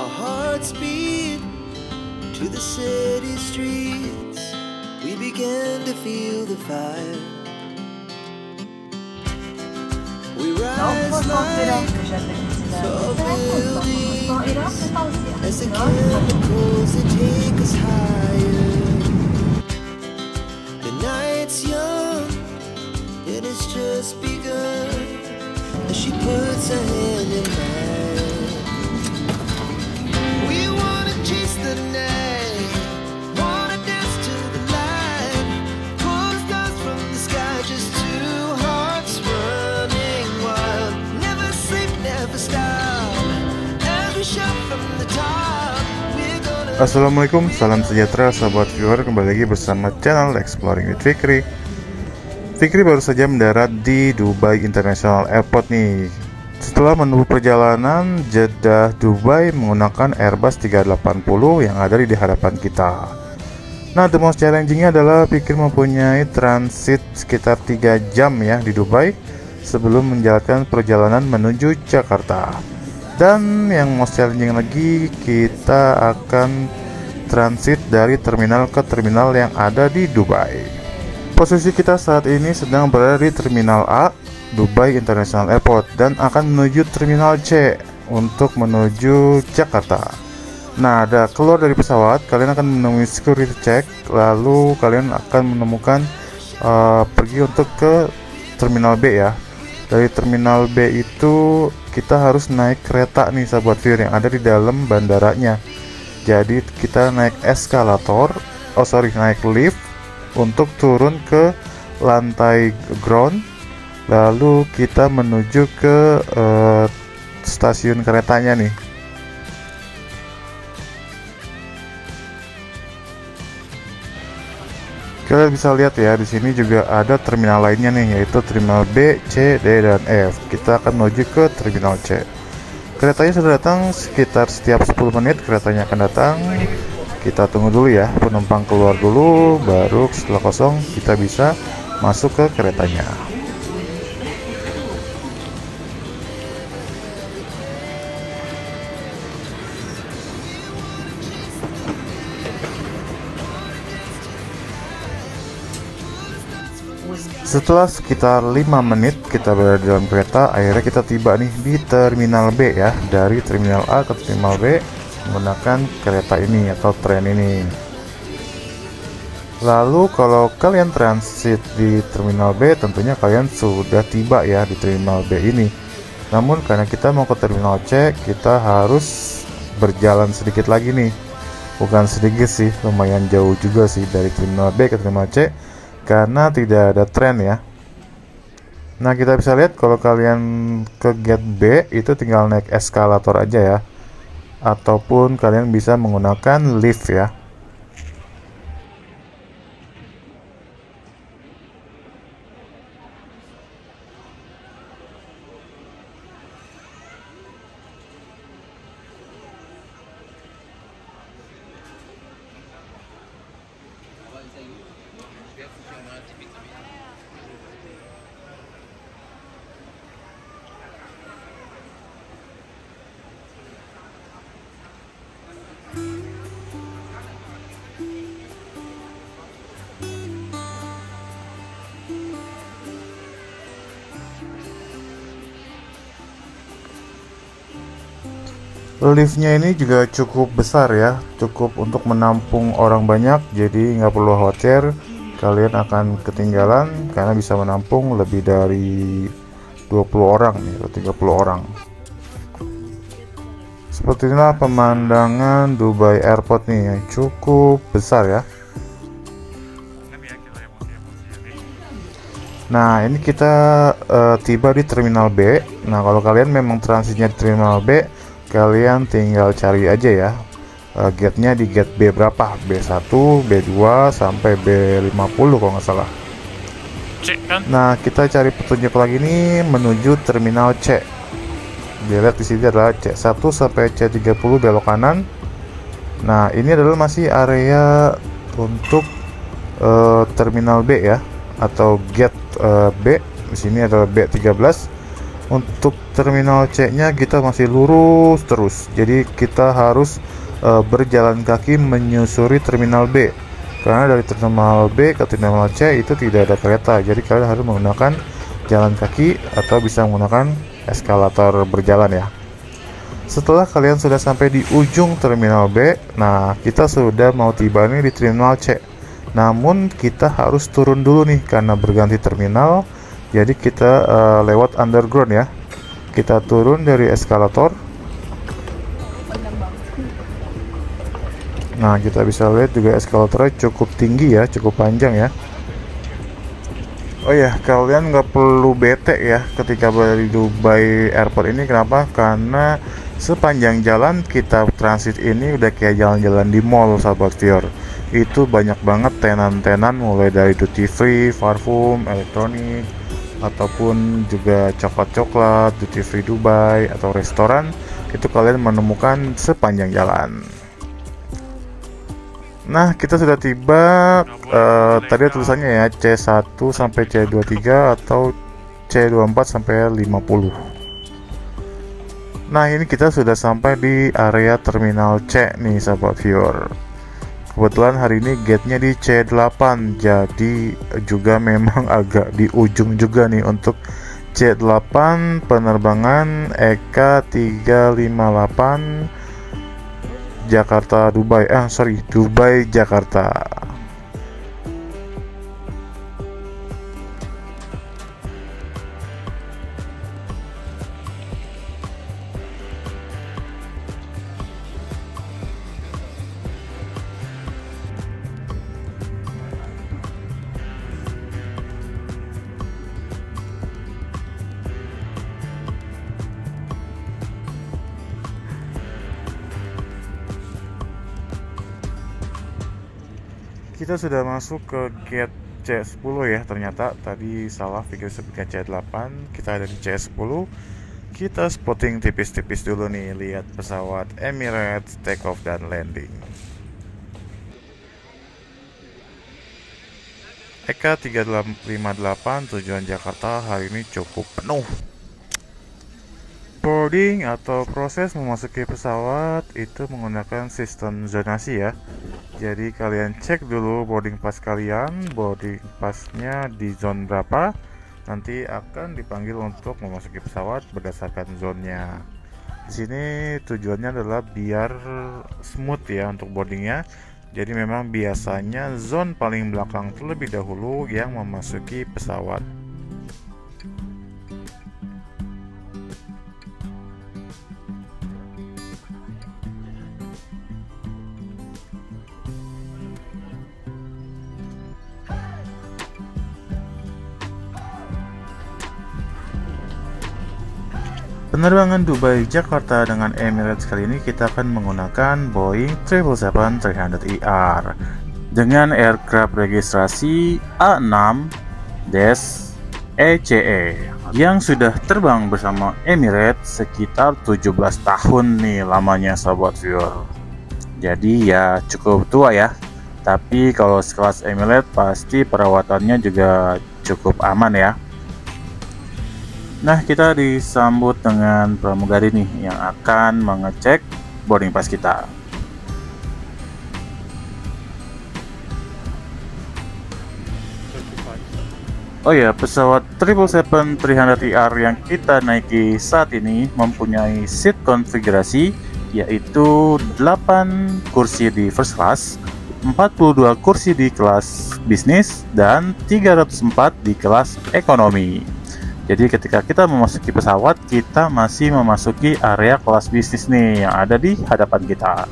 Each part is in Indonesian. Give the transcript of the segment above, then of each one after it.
Our hearts beat to the city streets. We began to feel the fire. We rise like tall buildings as the chemicals they take us higher. The night's young, it has just begun as she puts her hand in mine. We wanna chase the night, wanna dance to the light, pull the stars from the sky, just two hearts running wild. Never sleep, never stop, every shot from the top. Assalamualaikum, salam sejahtera sahabat viewer, kembali lagi bersama channel Exploring with Fikri. Fikri baru saja mendarat di Dubai International Airport nih. Setelah menempuh perjalanan Jeddah Dubai menggunakan Airbus 380 yang ada di hadapan kita. Nah, the most challengingnya adalah Fikri mempunyai transit sekitar 3 jam ya di Dubai sebelum menjalankan perjalanan menuju Jakarta. Dan yang most challenging lagi, kita akan transit dari terminal ke terminal yang ada di Dubai. Posisi kita saat ini sedang berada di Terminal A, Dubai International Airport, dan akan menuju Terminal C untuk menuju Jakarta. Nah, ada keluar dari pesawat, kalian akan menemui security check, lalu kalian akan menemukan pergi untuk ke Terminal B ya. Dari Terminal B itu kita harus naik kereta nih sahabat viewer yang ada di dalam bandaranya. Jadi kita naik eskalator, naik lift untuk turun ke lantai ground. Lalu kita menuju ke stasiun keretanya nih. Kalian bisa lihat ya, di sini juga ada terminal lainnya nih, yaitu terminal B, C, D, dan F. Kita akan menuju ke terminal C. Keretanya sudah datang, sekitar setiap 10 menit keretanya akan datang. Kita tunggu dulu ya, penumpang keluar dulu, baru setelah kosong kita bisa masuk ke keretanya. Setelah sekitar 5 menit kita berada di dalam kereta, akhirnya kita tiba nih di Terminal B ya. Dari Terminal A ke Terminal B menggunakan kereta ini atau tren ini. Lalu kalau kalian transit di Terminal B, tentunya kalian sudah tiba ya di Terminal B ini. Namun karena kita mau ke Terminal C, kita harus berjalan sedikit lagi nih. Bukan sedikit sih, lumayan jauh juga sih dari Terminal B ke Terminal C, karena tidak ada tren ya. Nah, kita bisa lihat kalau kalian ke gate B itu tinggal naik eskalator aja ya, ataupun kalian bisa menggunakan lift ya. Liftnya ini juga cukup besar ya, cukup untuk menampung orang banyak, jadi nggak perlu khawatir kalian akan ketinggalan karena bisa menampung lebih dari 20 orang nih, atau 30 orang. Seperti inilah pemandangan Dubai Airport nih, yang cukup besar ya. Nah, ini kita tiba di Terminal B. Nah, kalau kalian memang transitnya di Terminal B, kalian tinggal cari aja ya gate-nya di gate B berapa, B1, B2 sampai B50 kalau nggak salah. Nah, kita cari petunjuk lagi nih menuju Terminal C. Dilihat di sini adalah C1 sampai C30 belok kanan. Nah, ini adalah masih area untuk Terminal B ya, atau gate B. Di sini adalah B13. Untuk terminal C-nya kita masih lurus terus, jadi kita harus berjalan kaki menyusuri terminal B, karena dari terminal B ke terminal C itu tidak ada kereta, jadi kalian harus menggunakan jalan kaki atau bisa menggunakan eskalator berjalan ya. Setelah kalian sudah sampai di ujung terminal B, nah kita sudah mau tiba nih di terminal C. Namun kita harus turun dulu nih karena berganti terminal. Jadi kita lewat underground ya. Kita turun dari eskalator. Nah, kita bisa lihat juga eskalatornya cukup tinggi ya, cukup panjang ya. Oh ya, kalian nggak perlu bete ya ketika berada di Dubai Airport ini. Kenapa? Karena sepanjang jalan kita transit ini udah kayak jalan-jalan di mall, sahabat viewer. Itu banyak banget tenan-tenan mulai dari duty free, parfum, elektronik, ataupun juga coklat-coklat, duty free Dubai, atau restoran. Itu kalian menemukan sepanjang jalan. Nah, kita sudah tiba. Tadi tulisannya ya C1 sampai C23 atau C24 sampai 50. Nah, ini kita sudah sampai di area terminal C nih, sahabat viewer. Kebetulan hari ini gate-nya di C8, jadi juga memang agak di ujung juga nih untuk C8 penerbangan EK 358 Jakarta Dubai. Dubai Jakarta. Kita sudah masuk ke gate C10 ya. Ternyata tadi salah, pikir sebagai C8. Kita ada di C10. Kita spotting tipis-tipis dulu nih, lihat pesawat Emirates take off dan landing. EK 358 tujuan Jakarta hari ini cukup penuh. Boarding atau proses memasuki pesawat itu menggunakan sistem zonasi ya. Jadi kalian cek dulu boarding pass kalian, boarding passnya di zone berapa, nanti akan dipanggil untuk memasuki pesawat berdasarkan zonnya. Di sini tujuannya adalah biar smooth ya untuk boardingnya. Jadi memang biasanya zone paling belakang terlebih dahulu yang memasuki pesawat. Penerbangan Dubai Jakarta dengan Emirates kali ini kita akan menggunakan Boeing 777-300ER dengan aircraft registrasi A6-ECE yang sudah terbang bersama Emirates sekitar 17 tahun nih lamanya, sahabat viewer. Jadi ya cukup tua ya. Tapi kalau sekelas Emirates pasti perawatannya juga cukup aman ya. Nah, kita disambut dengan pramugari nih yang akan mengecek boarding pass kita. Oh ya, pesawat 777-300ER yang kita naiki saat ini mempunyai seat konfigurasi yaitu 8 kursi di first class, 42 kursi di kelas bisnis, dan 304 di kelas ekonomi. Jadi ketika kita memasuki pesawat, kita masih memasuki area kelas bisnis nih yang ada di hadapan kita.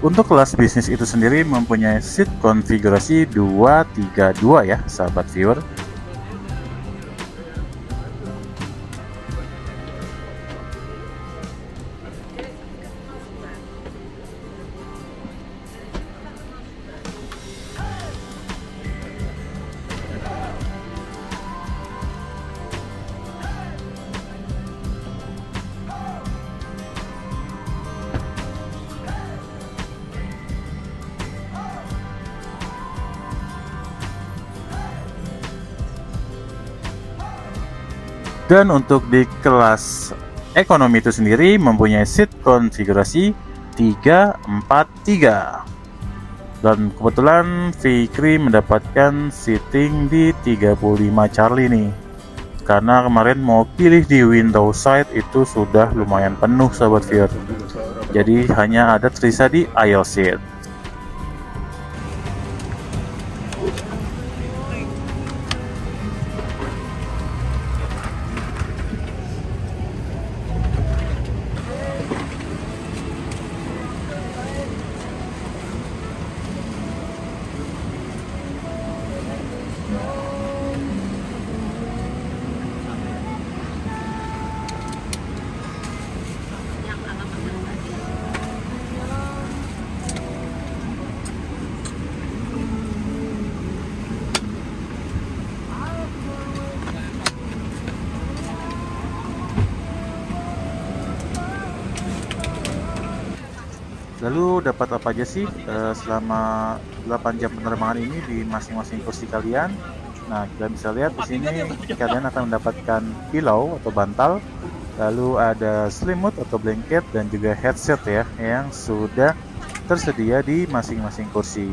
Untuk kelas bisnis itu sendiri mempunyai seat konfigurasi 232 ya, sahabat viewer. Dan untuk di kelas ekonomi itu sendiri mempunyai seat konfigurasi 343. Dan kebetulan Fikri mendapatkan seating di 35 Charlie nih. Karena kemarin mau pilih di window side itu sudah lumayan penuh sahabat viewer. Jadi hanya ada tersisa di aisle seat. Lalu dapat apa aja sih selama 8 jam penerbangan ini di masing-masing kursi kalian? Nah, kita bisa lihat di sini kalian akan mendapatkan pillow atau bantal, lalu ada selimut atau blanket dan juga headset ya yang sudah tersedia di masing-masing kursi.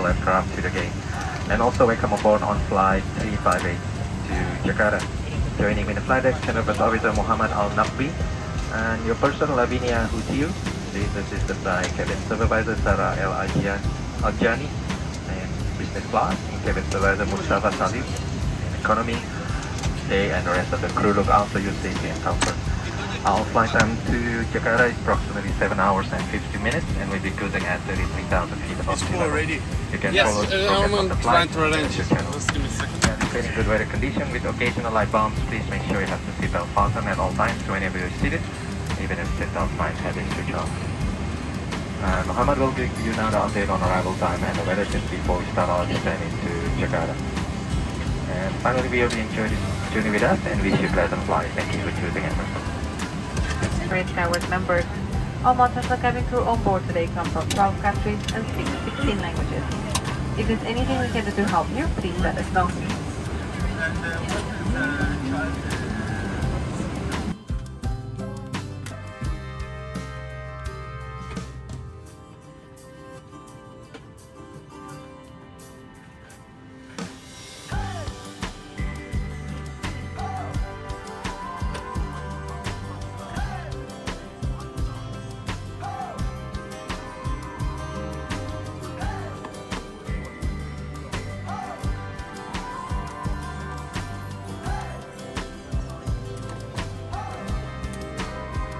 Aircraft to the gate, and also welcome aboard on flight 358 to Jakarta. Joining in the flight deck, Senior First Officer Muhammad Al Naqvi, and your person Lavinia Hutiu. This is assisted by Cabin Supervisor Sarah El Aljani, and Business Class, and Cabin Supervisor Mustafa Salim. In economy, they and the rest of the crew look after your safety and comfort. Our flight time to Jakarta is approximately 7 hours and 50 minutes, and we'll be cruising at 33,000 feet above sea level. You can follow the progress of the flight on your channel. In good weather condition with occasional light bumps, please make sure you have the seatbelt fastened at all times whenever you're seated, even if seatbelt signs have been switched off. Muhammad will give you now the update on arrival time and the weather tips before we start our descent into Jakarta. And finally, we hope you enjoyed this journey with us and wish you a pleasant flight. Thank you for choosing Emerson. Great Skyward members. All multiple cabin crew on board today come from 12 countries and speak 16 languages. If there's anything we can do to help you, please let us know.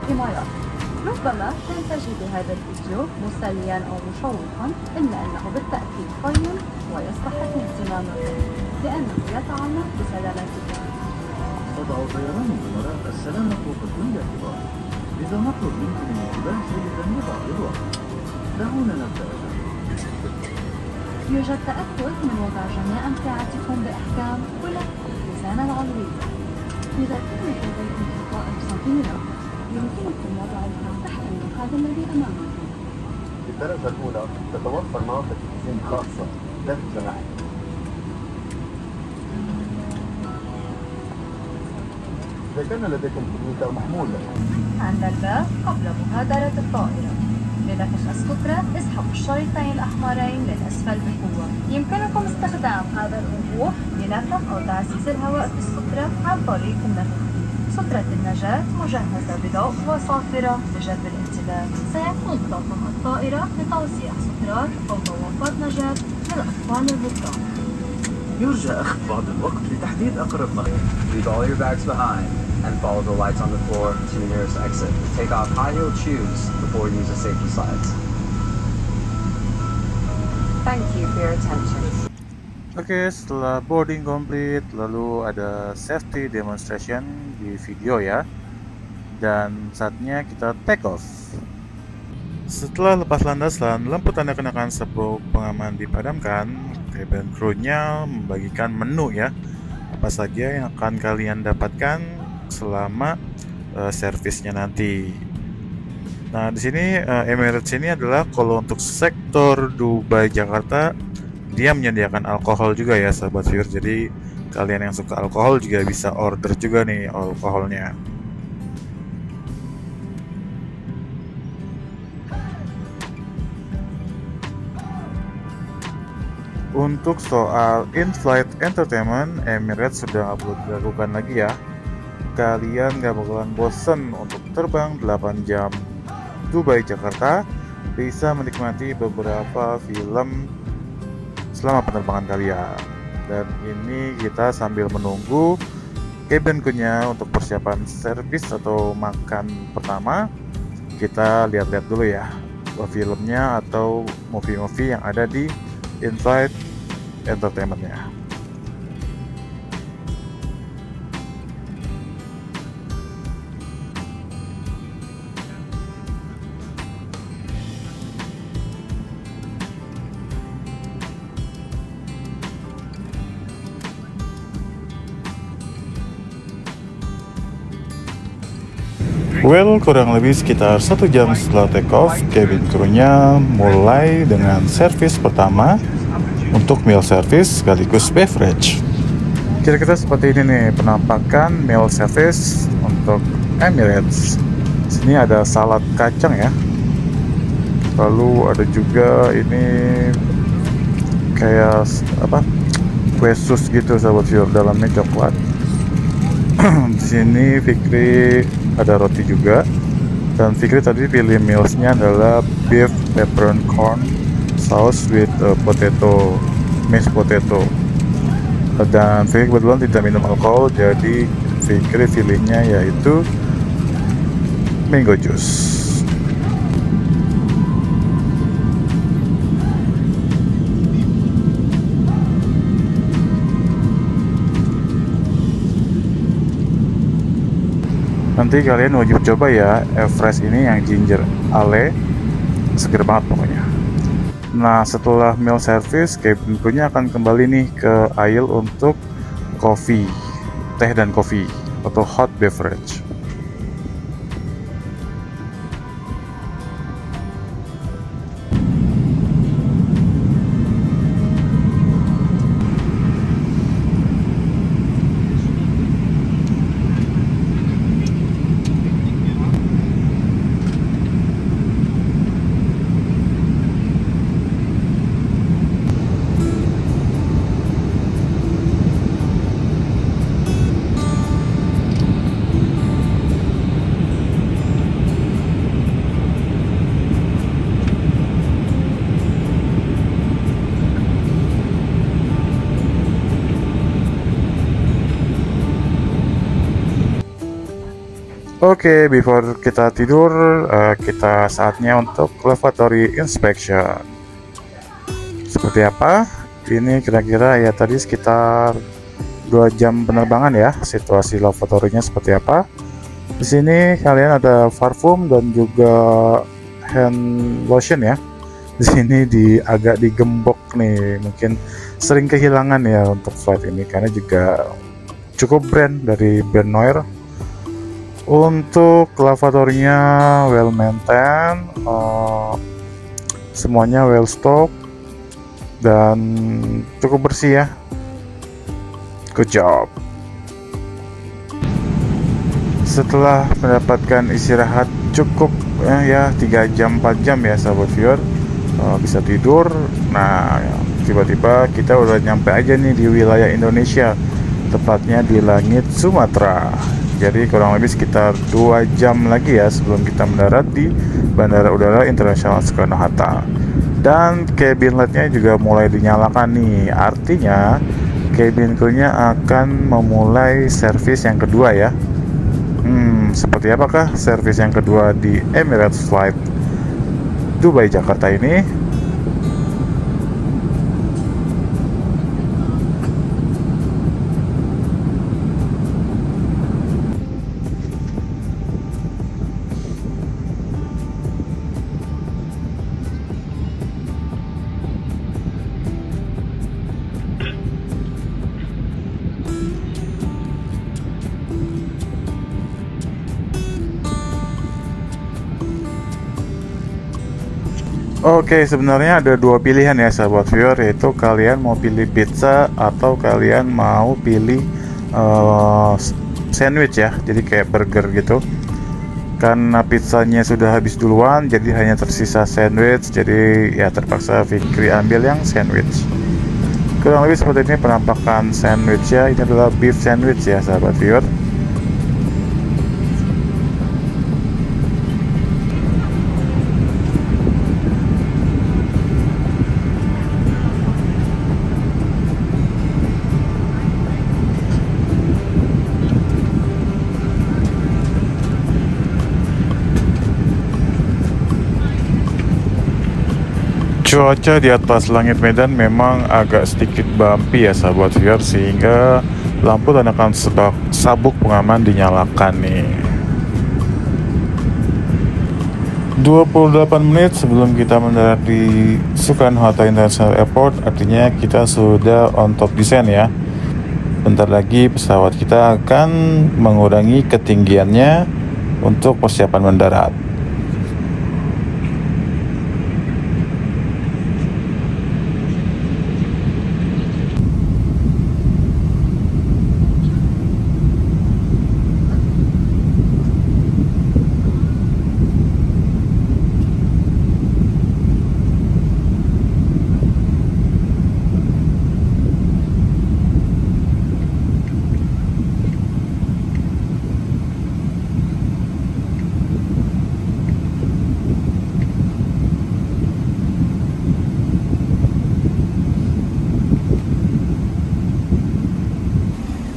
حماية. ربما تنتجد هذا الفيديو مسليا أو مشوقا، إلا أنه بالتأكيد قيم ويستحق اهتمامكم لأنه يتعلق بسلامتكم. وضع طيران الأمراء السلامة فوق كل اعتبار، لذا نطلب منكم الانتباه جيدا لبعض الوقت. دعونا نبدأ. يوجد تأكد من وضع جميع أمتعتكم بإحكام ولكم ميزان العلوية. إذا كان لديكم قطائف صغيرة يمكنكم وضعها تحت المقعد الذي أمامكم. في الدرجة الأولى تتوفر مناطق تخزين خاصة داخل جناحك. إذا كان لديكم كمبيوتر محمول عند الباب قبل مغادرة الطائرة لنفخ السترة اسحبوا الشريطين الأحمرين للأسفل بقوة. يمكنكم استخدام هذا الأنبوب لنفخ أو تعزيز الهواء في السترة عن طريق النفخ. سترة النجاة مجهزة بضوء وصافرة لجلب الانتباه. سيكون طاقم الطائرة لتوزيع سترات أو بوابات نجاة للأطفال الرضع. يرجى أخذ بعض الوقت لتحديد أقرب مخرج. Leave all your bags behind and follow the lights on the floor to your nearest exit. Take off high-heeled shoes before you use the safety slides. Thank you for your attention. Oke, setelah boarding complete, lalu ada safety demonstration di video ya. Dan saatnya kita take off. Setelah lepas landas dan lampu tanda kenakan sebuah pengaman dipadamkan, cabin crew-nya membagikan menu ya. Apa saja yang akan kalian dapatkan selama servisnya nanti. Nah, di sini Emirates ini adalah kalau untuk sektor Dubai Jakarta dia menyediakan alkohol juga ya sahabat viewer. Jadi kalian yang suka alkohol juga bisa order juga nih alkoholnya. Untuk soal in-flight entertainment, Emirates sudah nggak perlu dilakukan lagi ya. Kalian nggak bakalan bosen untuk terbang 8 jam Dubai Jakarta, bisa menikmati beberapa film selama penerbangan kalian. Dan ini kita sambil menunggu cabin crew-nya untuk persiapan servis atau makan pertama. Kita lihat-lihat dulu ya filmnya atau movie-movie yang ada di in-flight entertainment-nya. Well, kurang lebih sekitar 1 jam setelah take off, cabin crew-nya mulai dengan servis pertama untuk meal service sekaligus beverage. Kira-kira seperti ini nih penampakan meal service untuk Emirates. Sini ada salad kacang ya. Lalu ada juga ini kayak apa? Kue sus gitu sahabat viewer, dalamnya coklat. Di sini Fikri ada roti juga, dan Fikri tadi pilih mealsnya adalah beef peppercorn sauce with potato, mashed potato. Dan Fikri kebetulan tidak minum alkohol, jadi Fikri pilihnya yaitu mango juice. Nanti kalian wajib coba ya Fresh ini yang ginger ale, seger banget pokoknya. Nah, setelah meal service, cabin crew-nya akan kembali nih ke aisle untuk kopi, teh dan kopi atau hot beverage. Oke, before kita tidur, kita saatnya untuk lavatory inspection. Seperti apa? Ini kira-kira ya tadi sekitar 2 jam penerbangan ya. Situasi lavatory-nya seperti apa? Di sini kalian ada parfum dan juga hand lotion ya. Di sini agak digembok nih, mungkin sering kehilangan ya untuk flight ini karena juga cukup brand dari brand Noir. Untuk lavatorinya well maintained, semuanya well stock dan cukup bersih ya. Good job. Setelah mendapatkan istirahat cukup ya 3 jam 4 jam ya sahabat viewer, bisa tidur. Nah, tiba-tiba kita udah nyampe aja nih di wilayah Indonesia, tepatnya di langit Sumatera. Jadi kurang lebih sekitar 2 jam lagi ya sebelum kita mendarat di Bandara Udara Internasional Soekarno-Hatta. Dan cabin light-nya juga mulai dinyalakan nih. Artinya cabin crew-nya akan memulai servis yang kedua ya. Seperti apakah servis yang kedua di Emirates Flight Dubai Jakarta ini? Oke, sebenarnya ada dua pilihan ya sahabat viewer, yaitu kalian mau pilih pizza atau kalian mau pilih sandwich ya, jadi kayak burger gitu. Karena pizzanya sudah habis duluan, jadi hanya tersisa sandwich, jadi ya terpaksa Fikri ambil yang sandwich. Kurang lebih seperti ini penampakan sandwich ya. Ini adalah beef sandwich ya sahabat viewer. Cuaca di atas langit Medan memang agak sedikit bumpy ya sahabat viewer, sehingga lampu tanakan sabuk pengaman dinyalakan nih. 28 menit sebelum kita mendarat di Soekarno-Hatta International Airport, artinya kita sudah on top descent ya. Bentar lagi pesawat kita akan mengurangi ketinggiannya untuk persiapan mendarat.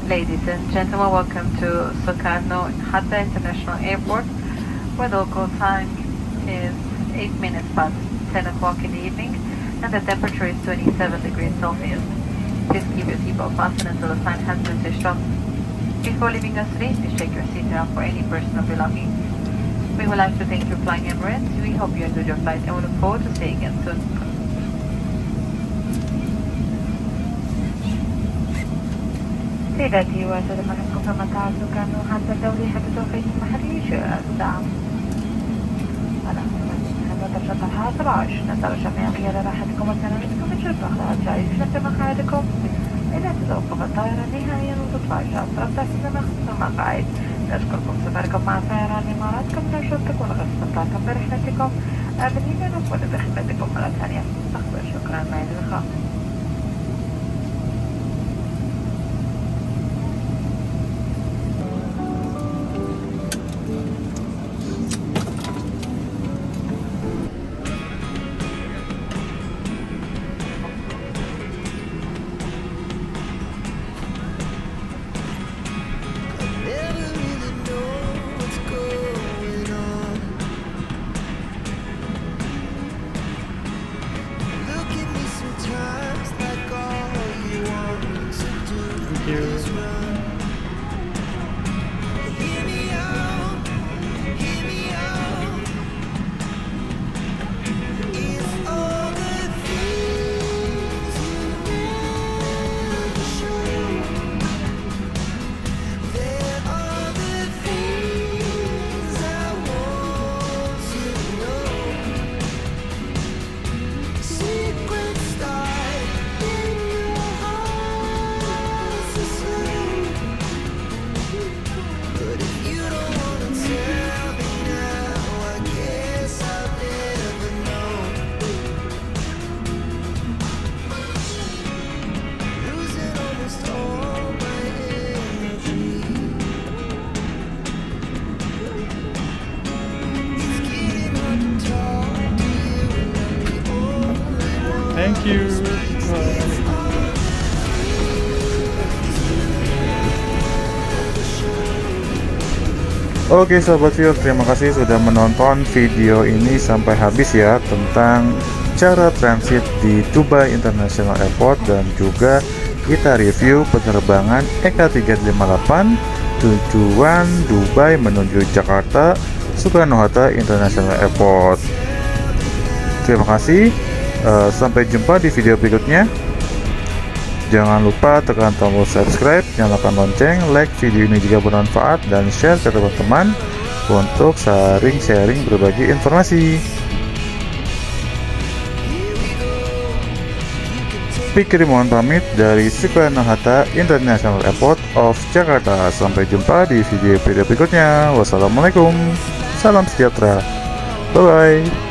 Ladies and gentlemen, welcome to Soekarno-Hatta International Airport, where the local time is 8 minutes past 10 o'clock in the evening, and the temperature is 27 degrees Celsius. Please keep your seatbelt fastened until the sign has been switched off. Before leaving us today, please check your seat out for any personal belongings. We would like to thank you for flying Emirates. We hope you enjoyed your flight and we look forward to seeing you again soon. سيداتي وسادة منكم في مطار سوكارنو-هاتا الدولي حتى توقيت المحلي جاء الساعة على درجة الحرارة 27 درجة مئوية لراحتكم وسلامتكم بشرط أخلاق جائزة في مقاعدكم. إذا تتوقف الطائرة نهائيا وتطلع إشارة تحسن مخصوص المقاعد. نشكركم سفركم مع طيران الإمارات. كم نرجو تكون قد استمتعتم برحلتكم آمنين ونكون بخدمتكم مرة ثانية. أخبر شكرا مع اللقاء. Thank you. Oke sahabat viewer, terima kasih sudah menonton video ini sampai habis ya, tentang cara transit di Dubai International Airport, dan juga kita review penerbangan EK358 tujuan Dubai menuju Jakarta Soekarno-Hatta International Airport. Terima kasih. Sampai jumpa di video berikutnya. Jangan lupa tekan tombol subscribe, nyalakan lonceng, like video ini jika bermanfaat, dan share ke teman-teman untuk sharing berbagi informasi. Fikri mohon pamit dari Soekarno-Hatta International Airport of Jakarta. Sampai jumpa di video berikutnya. Wassalamualaikum, salam sejahtera, bye bye.